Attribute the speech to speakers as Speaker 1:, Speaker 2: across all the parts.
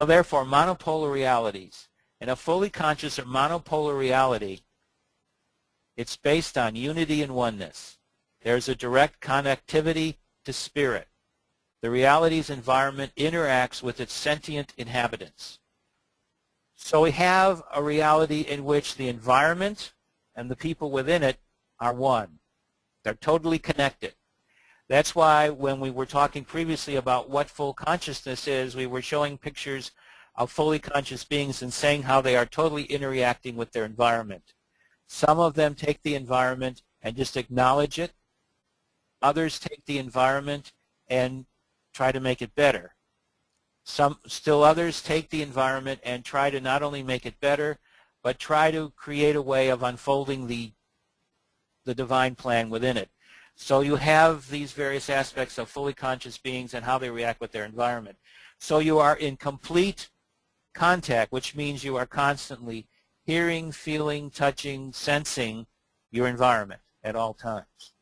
Speaker 1: So therefore, monopolar realities. In a fully conscious or monopolar reality, it's based on unity and oneness. There's a direct connectivity to spirit. The reality's environment interacts with its sentient inhabitants. So we have a reality in which the environment and the people within it are one. They're totally connected. That's why when we were talking previously about what full consciousness is, we were showing pictures of fully conscious beings and saying how they are totally interacting with their environment. Some of them take the environment and just acknowledge it. Others take the environment and try to make it better. Still others take the environment and try to not only make it better, but try to create a way of unfolding the divine plan within it. So you have these various aspects of fully conscious beings and how they react with their environment. So you are in complete contact, which means you are constantly hearing, feeling, touching, sensing your environment at all times.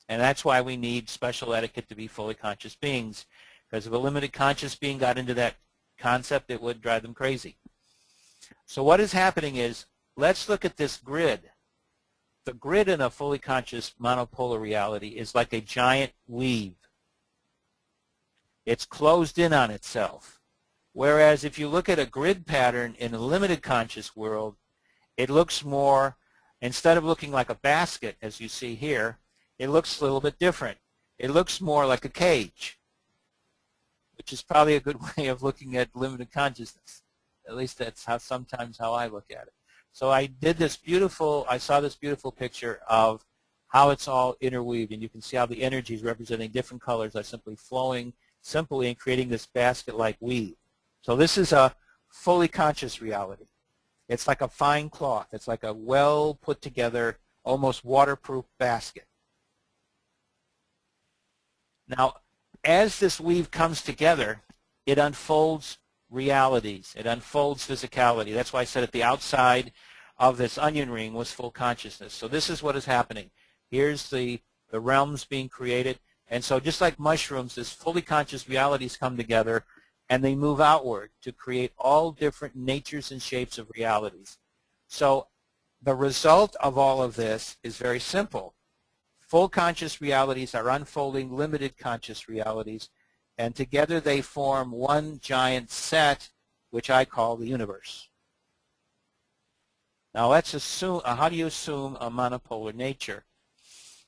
Speaker 1: And that's why we need special etiquette to be fully conscious beings, because if a limited conscious being got into that concept, it would drive them crazy. So what is happening is, let's look at this grid. The grid in a fully conscious monopolar reality is like a giant weave. It's closed in on itself. Whereas if you look at a grid pattern in a limited conscious world, it looks more, instead of looking like a basket, as you see here, it looks a little bit different. It looks more like a cage, which is probably a good way of looking at limited consciousness. At least that's sometimes how I look at it. So I saw this beautiful picture of how it's all interweaved, and you can see how the energies representing different colors are simply flowing simply and creating this basket-like weave. So this is a fully conscious reality. It's like a fine cloth. It's like a well put together, almost waterproof basket. Now, as this weave comes together, it unfolds realities. It unfolds physicality. That's why I said at the outside of this onion ring was full consciousness. So this is what is happening. Here's the realms being created. And so just like mushrooms, this fully conscious realities come together and they move outward to create all different natures and shapes of realities. So the result of all of this is very simple. Full conscious realities are unfolding limited conscious realities, and together they form one giant set, which I call the universe. Now let's assume, how do you assume a monopolar nature?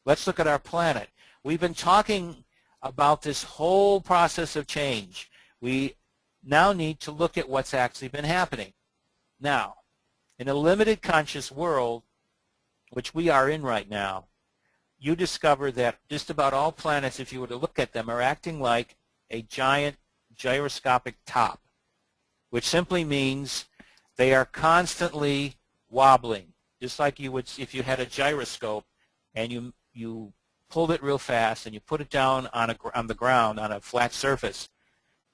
Speaker 1: Let's look at our planet. We've been talking about this whole process of change. We now need to look at what's actually been happening. Now, in a limited conscious world, which we are in right now, you discover that just about all planets, if you were to look at them, are acting like a giant gyroscopic top, which simply means they are constantly wobbling, just like you would if you had a gyroscope and you pulled it real fast and you put it down on the ground on a flat surface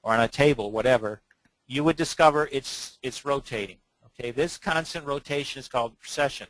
Speaker 1: or on a table, whatever, you would discover it's rotating. Okay, this constant rotation is called precession.